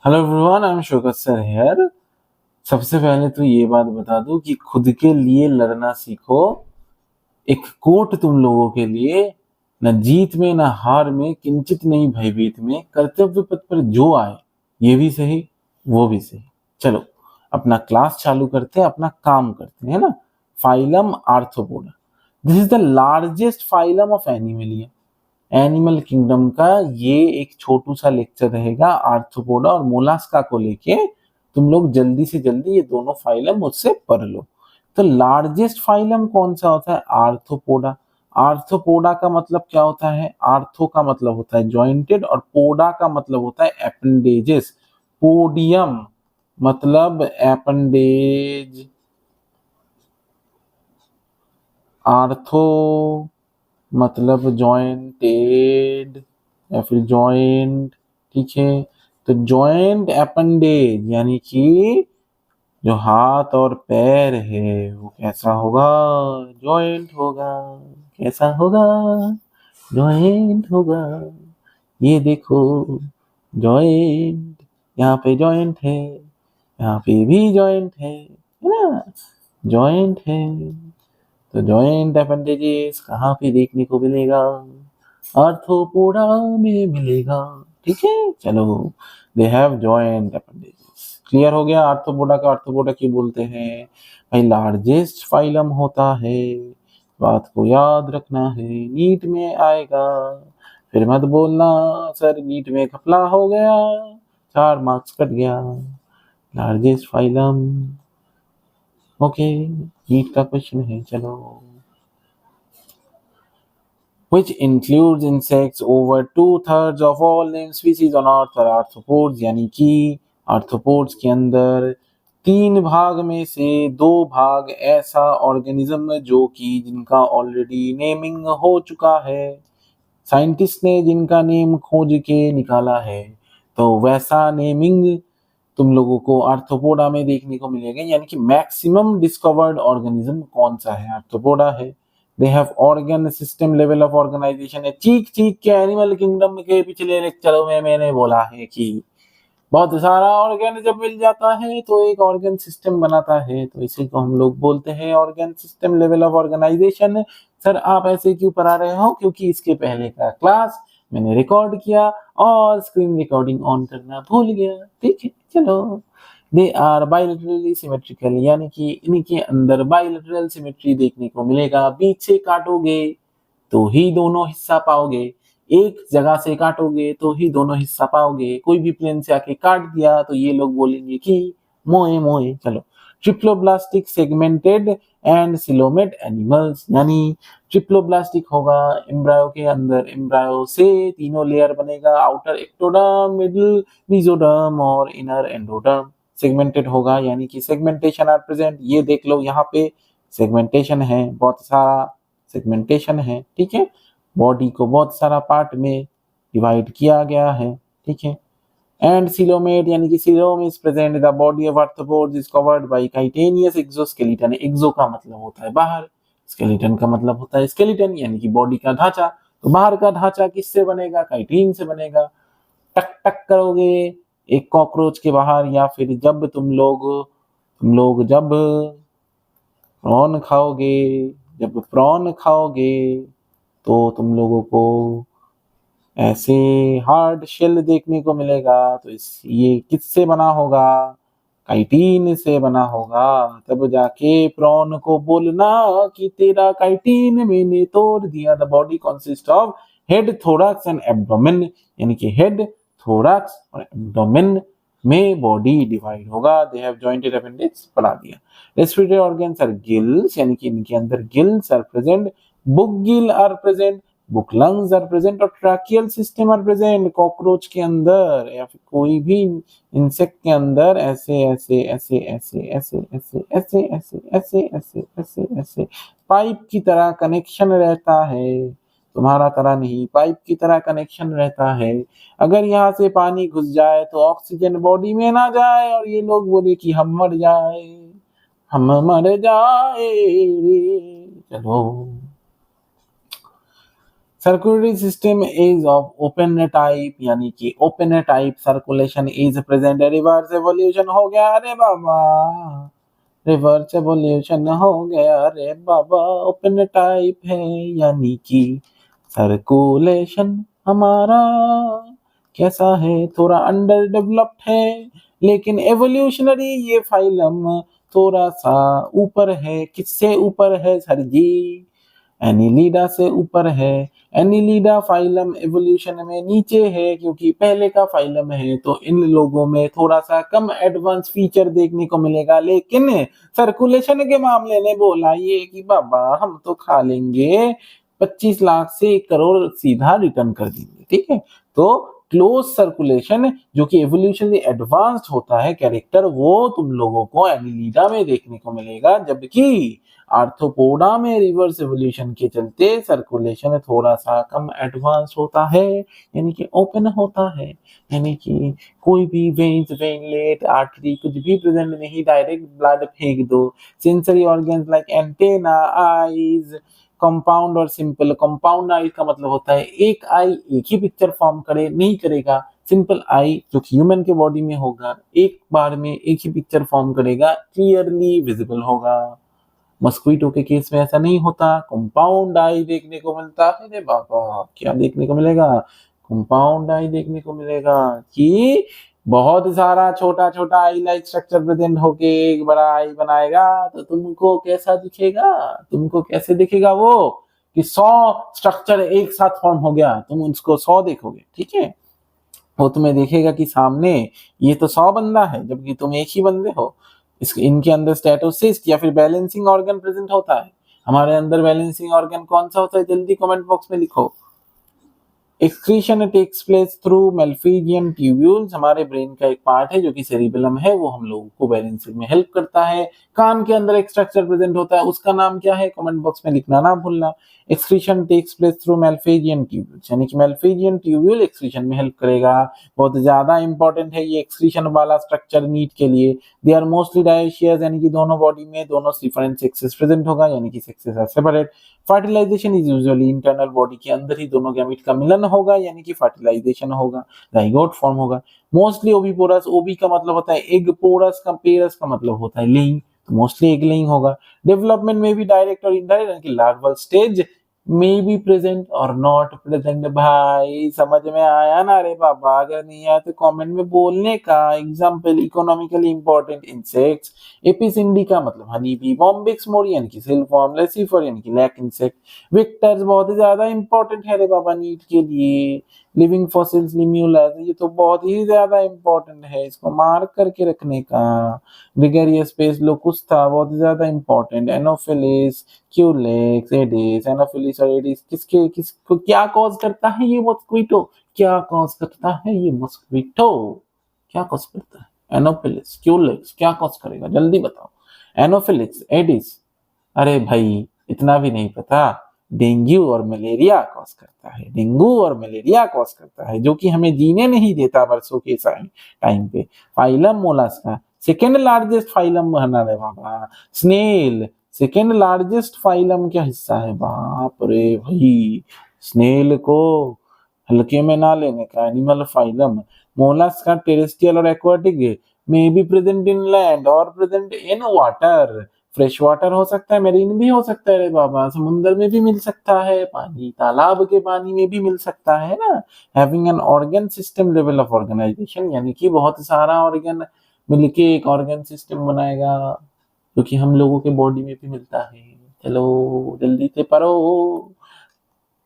Hello everyone, I am Shaukat sir here. सबसे पहले तो ये बात बता दूं कि खुद के लिए लड़ना सीखो। एक कोट तुम लोगों के लिए, न जीत में न हार में किंचित नहीं भयभीत में, कर्तव्य पथ पर जो आए ये भी सही वो भी सही। चलो अपना क्लास चालू करते हैं, अपना काम करते हैं ना। Phylum arthropoda, this is the largest phylum of Animalia, animal kingdom का ये एक छोटू सा लेक्चर रहेगा आर्थ्रोपोडा और मोलास्का को लेके। तुम लोग जल्दी से जल्दी ये दोनों फाइलम मुझसे पढ़ लो। तो लार्जेस्ट फाइलम कौन सा होता है? आर्थ्रोपोडा। आर्थ्रोपोडा का मतलब क्या होता है? आर्थो का मतलब होता है जॉइंटेड और पोडा का मतलब होता है एपेंडेजेस। पोडियम मतलब एपेंडेज, आर्थो मतलब जॉइंटेड या फिर जॉइंट। ठीक है, तो जॉइंट अपेंडेज यानी कि जो हाथ और पैर है वो कैसा होगा? जॉइंट होगा। कैसा होगा? जॉइंट होगा। ये देखो जॉइंट, यहाँ पे जॉइंट है, यहाँ पे भी जॉइंट है ना? जॉइंट है। तो जॉइंट अपेंडेजेस कहाँ पे देखने को मिलेगा? आर्थ्रोपोडा में मिलेगा। ठीक है, चलो they have joint appendages. Clear हो गया आर्थ्रोपोडा का? आर्थ्रोपोडा क्यों बोलते हैं भाई? लार्जेस्ट फाइलम होता है, बात को याद रखना है, नीट में आएगा। फिर मत बोलना सर नीट में घपला हो गया, 4 मार्क्स कट गया। लार्जेस्ट फाइलम, ओके, नीट का क्वेश्चन है। चलो, which includes insects, over 2/3 of all named species on earth are arthropods, यानी कि आर्थ्रोपोड्स के अंदर 3 भाग में से 2 भाग ऐसा ऑर्गेनिज्म जो कि जिनका ऑलरेडी नेमिंग हो चुका है, साइंटिस्ट ने जिनका नेम खोज के निकाला है। तो वैसा नेमिंग तुम लोगों को आर्थ्रोपोडा में देखने को मिलेगा। यानी कि मैक्सिमम डिस्कवर्ड ऑर्गेनिज्म कौन सा है? आर्थ्रोपोडा है। They have organ system level of organisation है। चीख चीख के एनिमल किंगडम के पिछले लेक्चरों में मैंने बोला है कि बहुत सारा ऑर्गन जब मिल जाता है तो एक ऑर्गन सिस्टम बनाता है, तो इसी को हम लोग बोलते हैं organ system level of organisation. Sir आप ऐसे क्यों पढ़ा रहे हो? क्योंकि इसके पहले का क्लास मैंने रिकॉर्ड किया और स्क्रीन रिकॉर्डिंग ऑन करना भूल गया। ठीक है, चलो। दे आर बाइलेटरली सिमेट्रिकल, यानी कि इनके अंदर बाइलेटरल सिमेट्री देखने को मिलेगा। बीच से काटोगे तो ही दोनों हिस्सा पाओगे, एक जगह से काटोगे तो ही दोनों हिस्सा पाओगे। कोई भी प्लेन से आके काट दिया तो ये लोग बोलेंगे कि मोए मोए। चलो, triploblastic segmented and coelomate animals, यानी ट्रिप्लोब्लास्टिक होगा एम्ब्रायो के अंदर, एम्ब्रायो से 3 लेयर बनेगा, आउटर एक्टोडर्म, मिडिल मेसोडर्म और इनर एंडोडर्म। सेगमेंटेड होगा यानी कि सेगमेंटेशन आर प्रेजेंट। ये देख लो यहाँ पे सेगमेंटेशन है, बहुत सारा सेगमेंटेशन है। ठीक है, बॉडी को बहुत सारा पार्ट में डिवाइड किया गया है। ठीक है, एंड सिलोमेट यानी कि coelom is present, the body of arthropods is covered by chitinous exoskeleton. Exo का मतलब होता है बाहर, स्केलेटन का मतलब होता है स्केलेटन यानी कि बॉडी का ढांचा। तो बाहर का ढांचा किससे बनेगा? काइटिन से बनेगा। टक टक करोगे एक कॉकरोच के बाहर, या फिर जब तुम लोग जब प्रॉन खाओगे, जब प्रॉन खाओगे तो तुम लोगों को ऐसे हार्ड शेल देखने को मिलेगा। तो ये किससे बना होगा? काइटिन से बना होगा। तब जाके प्रॉन को बोलना कि तेरा काइटिन मैंने तोड़ दिया। The body consist of head, thorax and abdomen, यानी कि हेड, थोरैक्स और एब्डोमेन में बॉडी डिवाइड होगा। दे हैव जॉइंटेड अपेंडिक्स, पढ़ा दिया। रेस्पिरेटरी ऑर्गन्स आर गिल्स, यानी कि इनके अंदर gills are present, book gill are present, book lungs are present और tracheal system are present. Cockroach के अंदर या फिर कोई भी इंसेक्ट के अंदर ऐसे ऐसे ऐसे ऐसे ऐसे ऐसे ऐसे ऐसे ऐसे ऐसे ऐसे ऐसे पाइप की तरह कनेक्शन रहता है। तुम्हारा तरह नहीं, पाइप की तरह कनेक्शन रहता है। अगर यहाँ से पानी घुस जाए तो ऑक्सीजन बॉडी में ना जाए और ये लोग बोले कि हम मर जाए, हम मर जाए रे। चलो, circulatory system is of open type, यानी कि open type circulation is present. Reverse evolution हो गया अरे बाबा, रिवर्स एवोल्यूशन हो गया अरे बाबा, ओपन टाइप है यानी कि सर्कुलेशन हमारा कैसा है, थोड़ा अंडर डेवलप्ड है, लेकिन एवोल्यूशनरी ये फाइलम थोड़ा सा ऊपर है। किससे ऊपर है सर जी? एनिलीडा से ऊपर है। एनिलीडा फाइलम एवोल्यूशन में नीचे है क्योंकि पहले का फाइलम है, तो इन लोगों में थोड़ा सा कम एडवांस फीचर देखने को मिलेगा। लेकिन सर्कुलेशन के मामले में बोला ये कि बाबा हम तो खा लेंगे 25 लाख से 1 करोड़ सीधा रिटर्न कर देंगे, ठीक है। तो क्लोज सर्कुलेशन जो कि एवोल्यूशनली एडवांस्ड होता है कैरेक्टर, वो तुम लोगों को एनिलीडा में देखने को मिलेगा, जबकि आर्थ्रोपोडा में रिवर्स एवोल्यूशन के चलते सर्कुलेशन थोड़ा सा कम एडवांस होता है, यानी कि ओपन होता है, यानी कि कोई भी वेन्स, वेनलेट, आर्टरी कुछ भी प्रेजेंट नहीं, डायरेक्ट ब्लड फेंक दो। Sensory organs like antenna, eyes, compound और सिंपल। कंपाउंड आई का मतलब होता है एक आई एक ही पिक्चर फॉर्म करे, नहीं करेगा। सिंपल आई जो ह्यूमन के बॉडी में होगा, एक बार में एक ही पिक्चर फॉर्म करेगा, क्लियरली विजिबल होगा। मस्क्वीटो के केस में ऐसा नहीं होता, कंपाउंड आई देखने को मिलता है। अरे बाबा क्या देखने को मिलेगा? कंपाउंड आई देखने को मिलेगा कि बहुत सारा छोटा छोटा आई लाइक स्ट्रक्चर प्रेजेंट होके एक बड़ा आई बनाएगा। तो तुमको कैसा दिखेगा? तुमको कैसे दिखेगा वो कि 100 स्ट्रक्चर एक साथ फॉर्म हो गया, तुम उसको 100 देखोगे, ठीक है। वो तुम्हें देखेगा कि सामने ये तो 100 बंदा है, जबकि तुम एक ही बंदे हो। इनके अंदर स्टेटोसिस्ट या फिर बैलेंसिंग ऑर्गन प्रेजेंट होता है। हमारे अंदर बैलेंसिंग ऑर्गन कौन सा होता है? जल्दी कमेंट बॉक्स में लिखो। Excretion takes place through Malpighian tubules. हमारे ब्रेन का एक पार्ट है जो कि सेरिबेलम है, वो हम लोगों को बैलेंसिंग में हेल्प करता है। कान के अंदर एक स्ट्रक्चर प्रेजेंट होता है, उसका नाम क्या है? कमेंट बॉक्स में लिखना ना भूलना। Excretion takes place through Malpighian tubules, यानी कि मेल्फिजियन ट्यूब्यूल एक्सक्रीशन में हेल्प करेगा। बहुत ज्यादा इंपॉर्टेंट है ये एक्सक्रीशन वाला स्ट्रक्चर मीट के लिए। दे आर मोस्टली डायोशियस, यानी कि दोनों बॉडी में दोनों डिफरेंट सेक्सेस प्रेजेंट होगा, यानी कि sexes are separate. Fertilisation is usually internal, body के अंदर ही दोनों गैमेट का मिलन होगा, यानी कि फर्टिलाइजेशन होगा, जाइगोट फॉर्म होगा। मोस्टली ओविपोरस, ओवी का मतलब होता है एग, पोरस का, पेरस का मतलब होता है लेइंग, तो मोस्टली एग लेइंग होगा। डेवलपमेंट में भी डायरेक्ट और इनडायरेक्ट, यानी कि larval stage may be present और नॉट प्रेजेंट। भाई समझ में आया ना? अरे बाबा अगर नहीं आया तो कमेंट में बोलने का। Example economically important insects, Apis indica मतलब हनी बी, बॉम्बिक्स मोरी यानी कि सिल्कवॉर्म, लेसिफर यानी कि लैक इंसेक्ट। विक्टर्स बहुत ज्यादा इंपॉर्टेंट है रे बाबा नीट के लिए। लिविंग फॉसिल्स, लिम्यूलस, ये तो बहुत ही ज्यादा इंपॉर्टेंट है, इसको मार्क करके रखने का। ग्रेगरियस स्पेस लोकुस्ता बहुत ज्यादा important. Anopheles, Culex, Aedes. Anopheles और एडिस किसको क्या कॉज करता है? ये मस्क्वीटो। क्या कॉज करता है ये मस्क्वीटो? क्या कॉज करता है? एनोफिलिस, क्यूलेक्स क्या कॉज करेगा? जल्दी बताओ। एनोफिलिस, एडिस, अरे भाई इतना भी नहीं पता। डेंगू और मलेरिया कॉज करता है, डेंगू और मलेरिया कॉज करता है, जो कि हमें जीने नहीं देता वर्षों के टाइम पे। Phylum Mollusca, second largest phylum बना रहे बाबा। स्नेल, सेकेंड लार्जेस्ट फाइलम क्या हिस्सा है? बाप रे भाई, स्नेल को हल्के में ना लेने का। एनिमल फाइलम मोलस्का टेरेस्ट्रियल और एक्वाटिक में बी प्रेजेंट इन लैंड और present in water. Fresh water हो सकता है, मेरीन भी हो सकता है रे बाबा, समुद्र में भी मिल सकता है, पानी तालाब के पानी में भी मिल सकता है ना। Having an organ system level of organisation, यानी कि बहुत सारा ऑर्गन मिलके एक ऑर्गन सिस्टम बनाएगा, जो कि हम लोगों के बॉडी में भी मिलता है। चलो जल्दी से पढ़ो,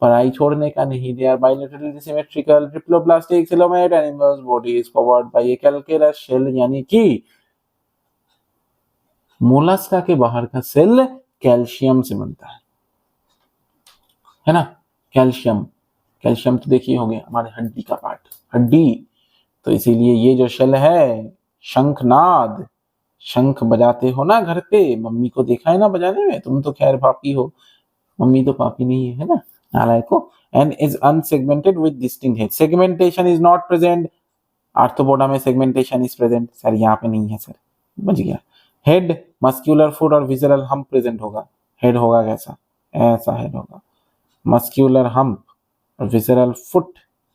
पढ़ाई छोड़ने का नहीं। They are bilaterally symmetrical, triploblastic coelomate animals body is covered by a calcareous shell, यानी कि मोलस्का के बाहर का सेल कैल्शियम से बनता है ना। कैल्शियम, कैल्शियम तो देखिए होंगे हमारे हड्डी का पार्ट, हड्डी। तो इसीलिए ये जो शेल है, शंखनाद, शंख बजाते हो ना घर पे, मम्मी को देखा है ना बजाने में? तुम तो खैर पापी हो, मम्मी तो पापी नहीं है ना, नालायको। And is unsegmented with distinct head, segmentation is not present. Arthropoda में सेगमेंटेशन इज प्रेजेंट, सर यहाँ पे नहीं है सर, बच गया। हेड, मस्क्यूलर फुट और विजरल हम्प प्रेजेंट होगा। हेड होगा कैसा? ऐसा हेड होगा, मस्क्यूलर हम्प, और विसरल फुट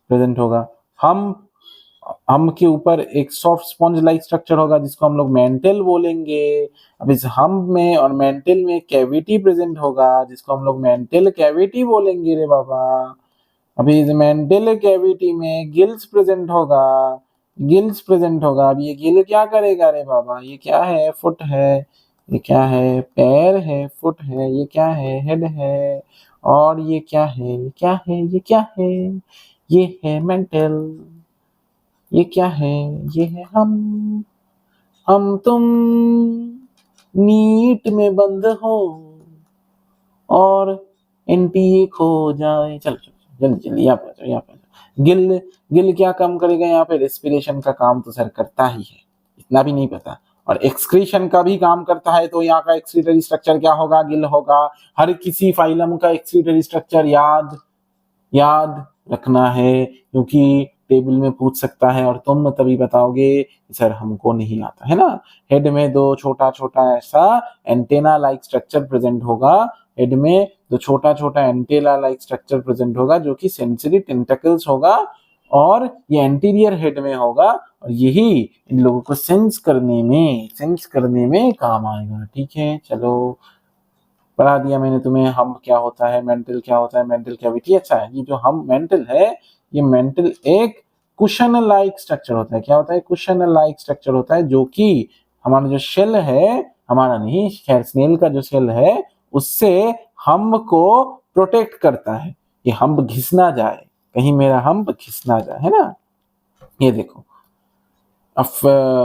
प्रेजेंट होगा। हम के ऊपर एक सॉफ्ट स्पॉन्ज लाइक स्ट्रक्चर होगा जिसको हम लोग मेंटल बोलेंगे। अब इस हम में और मेंटल में कैविटी प्रेजेंट होगा जिसको हम लोग मेंटल कैविटी बोलेंगे रे बाबा। अभी इस मेंटल कैविटी में गिल्स प्रेजेंट होगा, गिल्स प्रेजेंट होगा। अब ये गिल क्या करेगा रे बाबा? ये क्या है? फुट है। ये क्या है? पैर है। फुट है। ये क्या है? हेड है। और ये क्या है? ये क्या है? ये क्या है? ये है मेंटल। ये क्या है? ये है हम तुम मीट में बंद हो और एनपीए खो जाए। चलो चलो जल्दी जल्दी यहाँ पे यहाँ पे गिल गिल क्या काम करेगा यहाँ पे? रेस्पिरेशन का काम तो सर करता ही है, इतना भी नहीं पता। और एक्सक्रीशन का भी काम करता है। तो यहाँ का एक्सक्रीटरी स्ट्रक्चर क्या होगा? गिल होगा। हर किसी फाइलम का एक्सक्रीटरी स्ट्रक्चर याद रखना है क्योंकि टेबल में पूछ सकता है और तुम तभी बताओगे सर हमको नहीं आता है ना। हेड में दो छोटा छोटा ऐसा एंटेना लाइक स्ट्रक्चर प्रेजेंट होगा। हेड में दो छोटा छोटा एंटेना लाइक स्ट्रक्चर प्रेजेंट होगा जो कि सेंसरी टेंटेकल्स होगा और ये एंटीरियर हेड में होगा और यही इन लोगों को सेंस करने में काम आएगा। ठीक है, चलो पढ़ा दिया मैंने तुम्हें। हम क्या होता है, मेंटल क्या होता है, मेंटल कैविटी। अच्छा है, ये जो हम मेंटल है, ये मेंटल एक कुशन लाइक स्ट्रक्चर होता है। क्या होता है? कुशन लाइक स्ट्रक्चर होता है जो कि हमारा जो शेल है, हमारा नहीं खैर स्नेल का जो शेल है, उससे हम को प्रोटेक्ट करता है कि हम घिस ना जाए, कहीं मेरा हम घिस ना जाए, है ना। ये देखो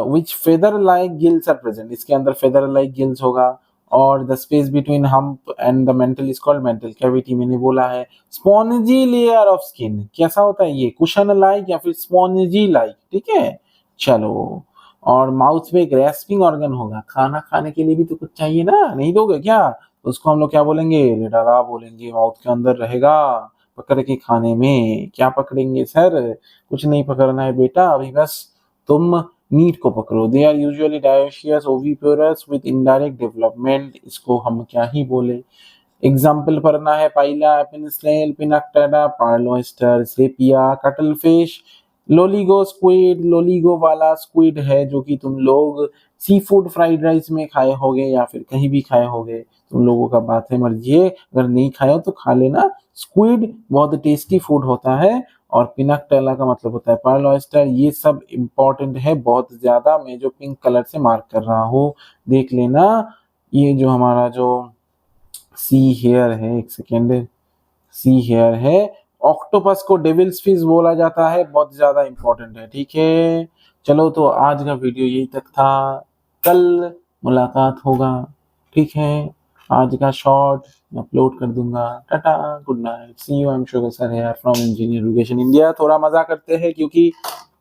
which feather like gills are present, इसके अंदर feather like gills होगा। और the space between hump and the mental is called mental cavity, मैंने बोला है। spongy layer of skin कैसा होता है? ये cushion like या फिर spongy like। ठीक है, चलो। और माउथ में ग्रेस्पिंग ऑर्गन होगा, खाना खाने के लिए भी तो कुछ चाहिए ना, नहीं दोगे क्या? तो उसको हम लोग क्या बोलेंगे? रेडारा बोलेंगे। माउथ के अंदर रहेगा पकड़ के खाने में। क्या पकड़ेंगे सर? कुछ नहीं पकड़ना है बेटा, अभी बस तुम मीट को पकड़ो। They are usually dioecious oviparous with indirect development, इसको हम क्या ही बोले। एग्जाम्पल पढ़ना है, Pila, apple snail, Pinctada, pearl oyster, Sepia, cuttlefish, Loligo squid. Loligo वाला स्क्विड है जो कि तुम लोग सी फूड फ्राइड राइस में खाए होगे या फिर कहीं भी खाए होगे, तुम लोगों का बात है मर्जी है। अगर नहीं खाए हो तो खा लेना। स्क्विड बहुत टेस्टी फूड होता है। और पिनक्टेला का मतलब होता है पर्ल ऑयस्टर। ये सब इंपॉर्टेंट है बहुत ज्यादा, मैं जो पिंक कलर से मार्क कर रहा हूँ देख लेना। ये जो हमारा जो सी हेयर है, एक सेकेंड, सी हेयर है। ऑक्टोपस को डेविल्स फिश बोला जाता है, बहुत ज्यादा इंपॉर्टेंट है। ठीक है, चलो तो आज का वीडियो यही तक था, कल मुलाकात होगा। ठीक है, आज का शॉर्ट अपलोड कर दूंगा। Tata, good night, see you. I am Sugar sir here from Engineer Education India. थोड़ा मजा करते हैं क्योंकि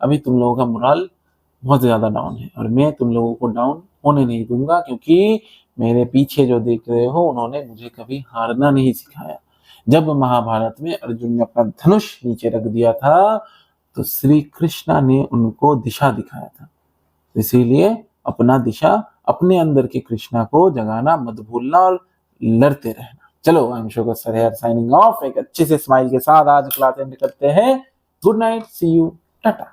अभी तुम लोगों का मोरल बहुत ज्यादा डाउन है और मैं तुम लोगों को डाउन होने नहीं दूंगा क्योंकि मेरे पीछे जो देख रहे हो उन्होंने मुझे कभी हारना नहीं सिखाया। जब महाभारत में अर्जुन ने अपना धनुष नीचे रख दिया था तो श्री कृष्णा ने उनको दिशा दिखाया था। इसीलिए अपना दिशा, अपने अंदर के कृष्णा को जगाना मत भूलना और लड़ते रहना। चलो, I am Sugar sir here signing off. एक अच्छे से स्माइल के साथ आज क्लास एंड करते हैं। Good night, see you, Tata.